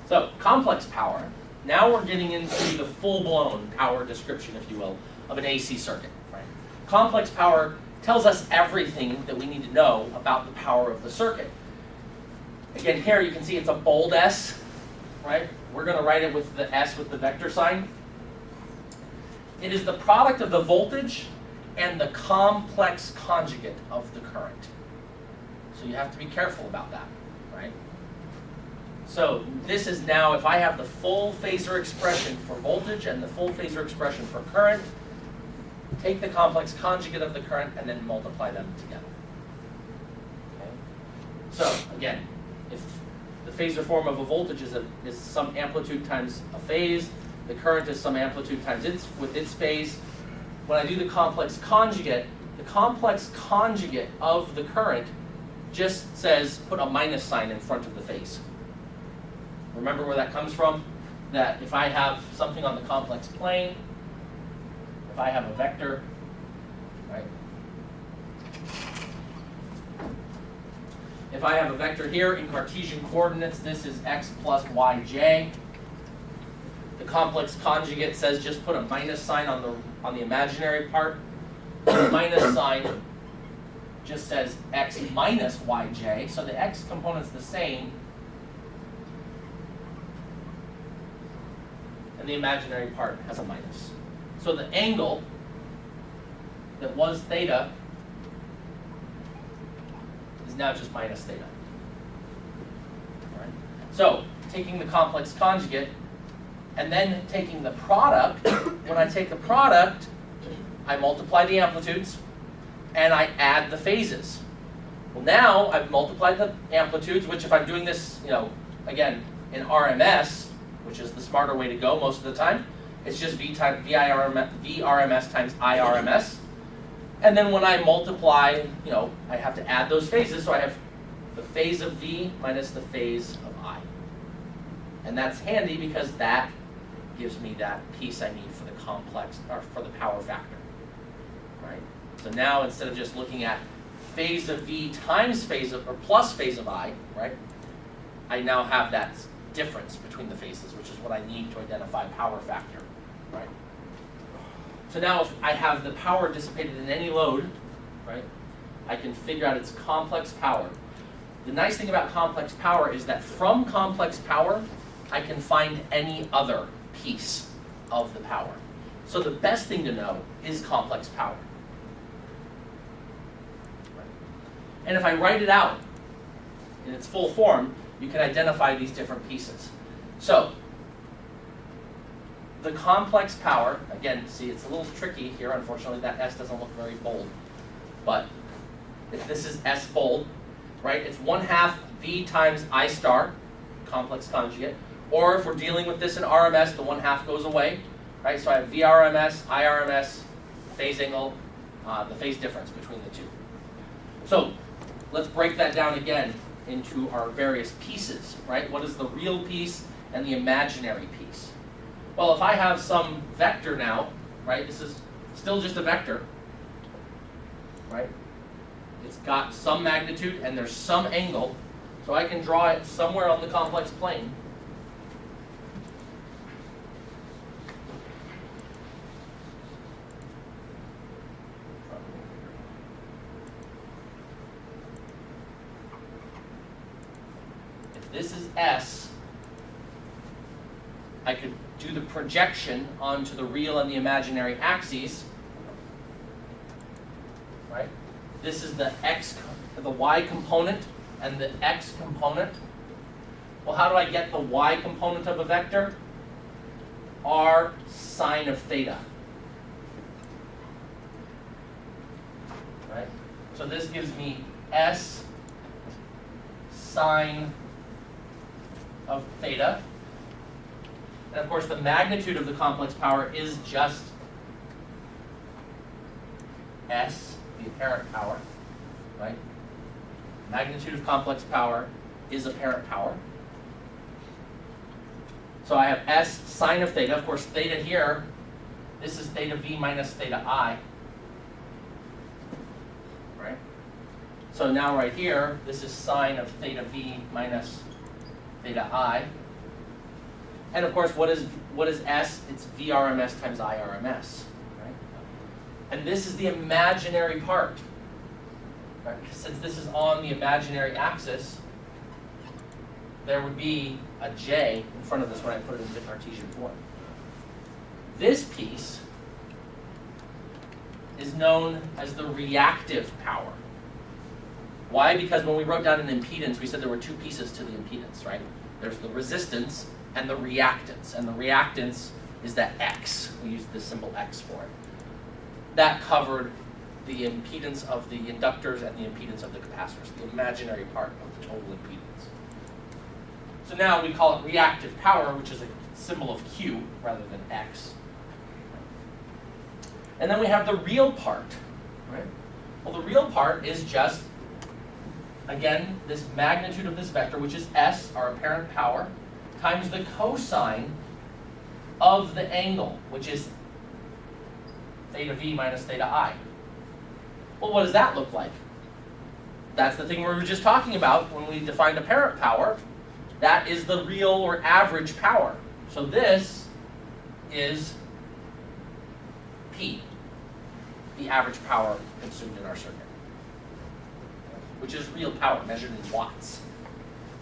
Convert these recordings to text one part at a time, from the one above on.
So, complex power. Now we're getting into the full-blown power description, if you will, of an AC circuit. Right? Complex power tells us everything that we need to know about the power of the circuit. Again, here you can see it's a bold S, right? We're going to write it with the S with the vector sign. It is the product of the voltage and the complex conjugate of the current. So you have to be careful about that, right? So this is now, if I have the full phasor expression for voltage and the full phasor expression for current, take the complex conjugate of the current and then multiply them together. Okay? So again, if the phasor form of a voltage is some amplitude times a phase, the current is some amplitude times its phase. When I do the complex conjugate of the current just says put a minus sign in front of the phase. Remember where that comes from? That if I have something on the complex plane, if I have a vector, right? If I have a vector here in Cartesian coordinates, this is x plus yj. The complex conjugate says just put a minus sign on the imaginary part. The minus sign just says x minus yj, so the x component's the same, and the imaginary part has a minus. So the angle that was theta is now just minus theta. All right? So taking the complex conjugate and then taking the product, when I take the product, I multiply the amplitudes and I add the phases. Well, now I've multiplied the amplitudes, which if I'm doing this, again, in RMS, which is the smarter way to go most of the time, it's just VRMS times IRMS. And then when I multiply, I have to add those phases, so I have the phase of V minus the phase of I. And that's handy because that gives me that piece I need for the complex, or for the power factor, right? So now instead of just looking at phase of V times phase of, or plus phase of I, right? I now have that difference between the phases, which is what I need to identify power factor, right? So now if I have the power dissipated in any load, right, I can figure out its complex power. The nice thing about complex power is that from complex power, I can find any other piece of the power. So the best thing to know is complex power. Right? And if I write it out in its full form, you can identify these different pieces. So the complex power, again, see, it's a little tricky here. Unfortunately, that S doesn't look very bold. But if this is S bold, right, it's 1/2 V times I star, complex conjugate. Or if we're dealing with this in RMS, the 1/2 goes away, right? So I have VRMS, IRMS, phase angle, the phase difference between the two. So let's break that down again into our various pieces, right? What is the real piece and the imaginary piece? Well, if I have some vector now, right, this is still just a vector, right? It's got some magnitude and there's some angle, so I can draw it somewhere on the complex plane. If this is S, I could do the projection onto the real and the imaginary axes, right? This is the Y component and the X component. Well, how do I get the Y component of a vector? R sine of theta, right? So this gives me S sine of theta. And of course, the magnitude of the complex power is just S, the apparent power, right? Magnitude of complex power is apparent power. So I have S sine of theta. Of course, theta here, this is theta V minus theta I, right? So now right here, this is sine of theta V minus theta I. And of course, what is S? It's VRMS times IRMS. Right? And this is the imaginary part. Right? Since this is on the imaginary axis, there would be a J in front of this when I put it into Cartesian form. This piece is known as the reactive power. Why? Because when we wrote down an impedance, we said there were two pieces to the impedance, right? There's the resistance and the reactance. And the reactance is that X. We used the symbol X for it. That covered the impedance of the inductors and the impedance of the capacitors, the imaginary part of the total impedance. So now we call it reactive power, which is a symbol of Q rather than X. And then we have the real part, right? Well, the real part is just, again, this magnitude of this vector, which is S, our apparent power, times the cosine of the angle, which is theta V minus theta I. Well, what does that look like? That's the thing we were just talking about when we defined apparent power. That is the real or average power. So this is P, the average power consumed in our circuit, which is real power measured in watts.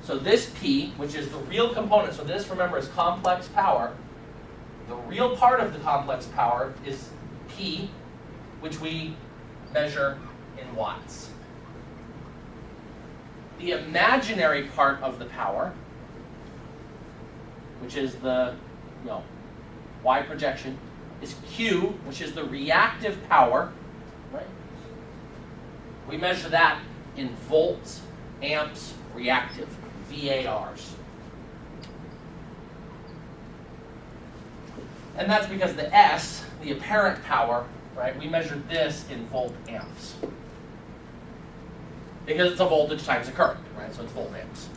So this P, which is the real component, so this, remember, is complex power. The real part of the complex power is P, which we measure in watts. The imaginary part of the power, which is the Y projection, is Q, which is the reactive power, right? We measure that in volts, amps, reactive, VARs. And that's because the S, the apparent power, right, we measured this in volt amps. Because it's a voltage times a current, right, so it's volt amps.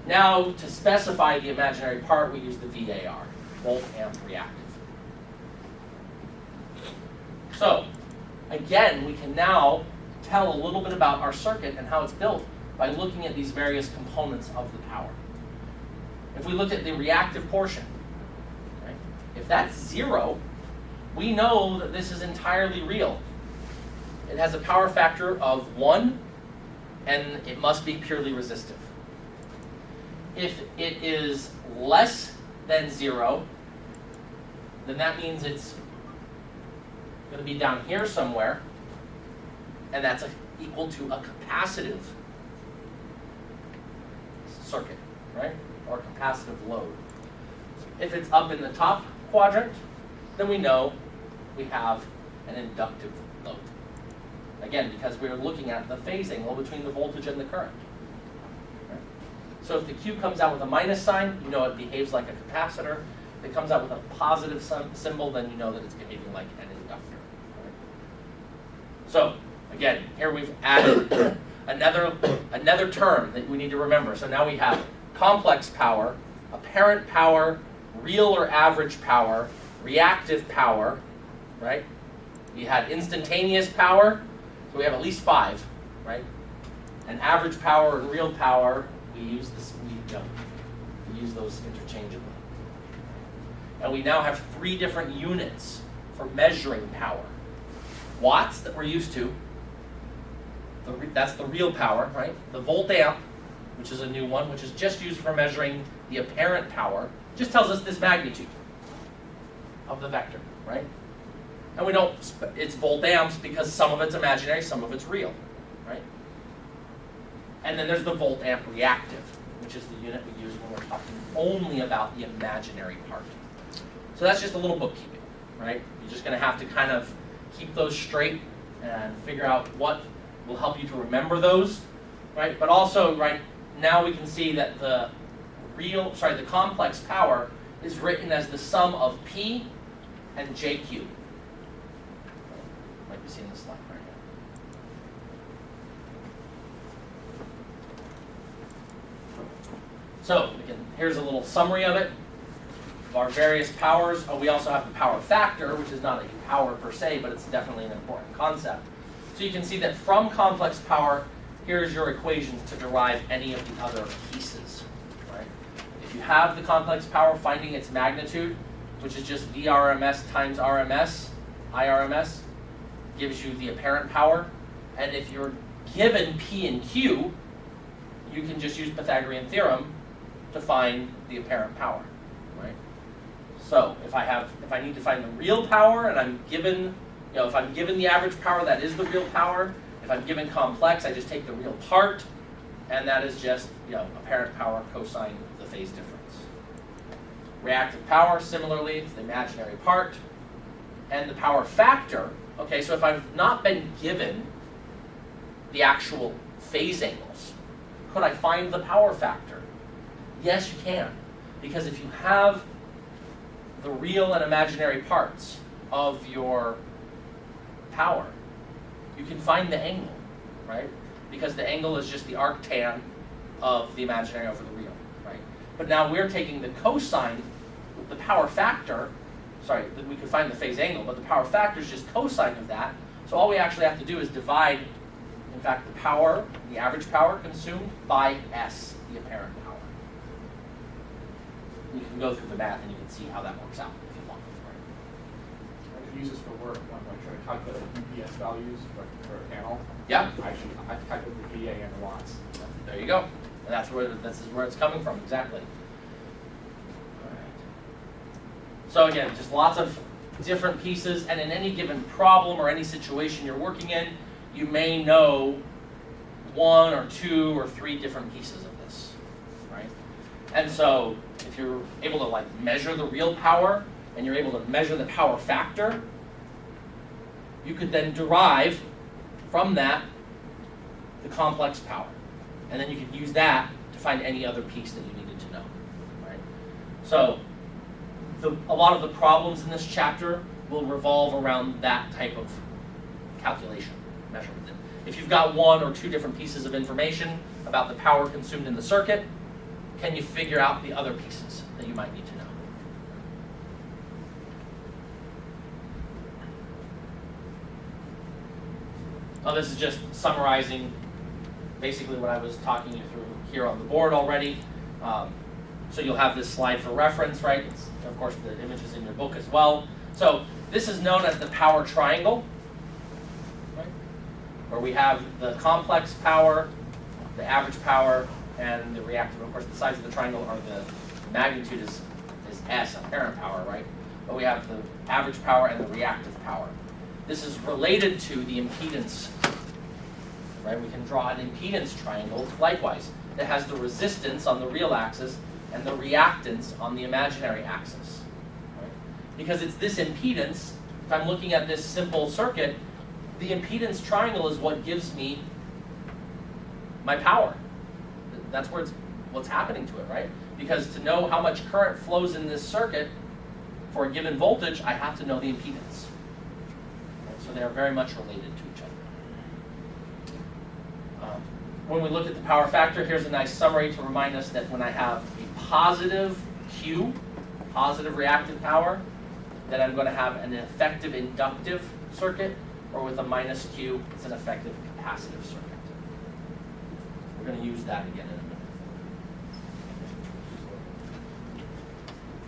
Now, to specify the imaginary part, we use the VAR, volt amp reactive. So, again, we can now tell a little bit about our circuit and how it's built by looking at these various components of the power. If we look at the reactive portion, right, if that's 0, we know that this is entirely real. It has a power factor of 1, and it must be purely resistive. If it is less than 0, then that means it's going to be down here somewhere, and that's equal to a capacitive circuit, right? Or capacitive load. If it's up in the top quadrant, then we know we have an inductive load. Again, because we're looking at the phase angle between the voltage and the current. Right? So if the Q comes out with a minus sign, you know it behaves like a capacitor. If it comes out with a positive symbol, then you know that it's behaving like an inductor. Right? So again, here we've added another term that we need to remember. So now we have complex power, apparent power, real or average power, reactive power, right? We had instantaneous power, so we have at least 5, right? And average power and real power, we use those interchangeably. And we now have 3 different units for measuring power. Watts that we're used to, that's the real power, right? The volt amp, which is a new one, which is just used for measuring the apparent power, just tells us this magnitude of the vector, right? And we don't, it's volt amps because some of it's imaginary, some of it's real, right? And then there's the volt amp reactive, which is the unit we use when we're talking only about the imaginary part. So that's just a little bookkeeping, right? You're just going to have to kind of keep those straight and figure out what will help you to remember those, right? But also, right, now we can see that the complex power is written as the sum of P and JQ. Might be seeing this slide right now. So, again, here's a little summary of it. Of our various powers. We also have the power factor, which is not a power per se, but it's definitely an important concept. So you can see that from complex power, here's your equations to derive any of the other pieces. Right? If you have the complex power, finding its magnitude, which is just VRMS times RMS, IRMS, gives you the apparent power. And if you're given P and Q, you can just use Pythagorean theorem to find the apparent power, right? So if I need to find the real power, and I'm given, if I'm given the average power, that is the real power. If I'm given complex, I just take the real part, and that is just, apparent power cosine the phase difference. Reactive power, similarly, it's the imaginary part. And the power factor, okay, so if I've not been given the actual phase angles, could I find the power factor? Yes, you can. Because if you have the real and imaginary parts of your power, you can find the angle, right? Because the angle is just the arctan of the imaginary over the real, right? But now we're taking the cosine, the power factor, we could find the phase angle, but the power factor is just cosine of that. So all we actually have to do is divide, in fact, the power, the average power consumed by S, the apparent power. You can go through the math and you can see how that works out if you want. I could use this for work when I'm trying to calculate UPS values for a panel. Yeah. I calculate the VA and the watts. There you go. And this is where it's coming from, exactly. So again, just lots of different pieces, and in any given problem or any situation you're working in, you may know 1 or 2 or 3 different pieces of this, right? And so if you're able to measure the real power and you're able to measure the power factor, you could then derive from that the complex power. And then you could use that to find any other piece that you needed to know, right? So a lot of the problems in this chapter will revolve around that type of calculation, measurement. If you've got 1 or 2 different pieces of information about the power consumed in the circuit, can you figure out the other pieces that you might need to know? Oh, this is just summarizing basically what I was talking you through here on the board already. So you'll have this slide for reference, right? It's, of course, the image is in your book as well. So this is known as the power triangle, right? Where we have the complex power, the average power, and the reactive. Of course, the sides of the triangle are the magnitude is S, apparent power, right? But we have the average power and the reactive power. This is related to the impedance, right? We can draw an impedance triangle, likewise. It has the resistance on the real axis and the reactance on the imaginary axis, right? Because it's this impedance, if I'm looking at this simple circuit, the impedance triangle is what gives me my power. That's what's happening to it, right? Because to know how much current flows in this circuit for a given voltage, I have to know the impedance. Right? So they are very much related to each other. When we look at the power factor, here's a nice summary to remind us that when I have a positive Q, positive reactive power, then I'm going to have an effective inductive circuit, or with a minus Q, it's an effective capacitive circuit. We're going to use that again in a minute.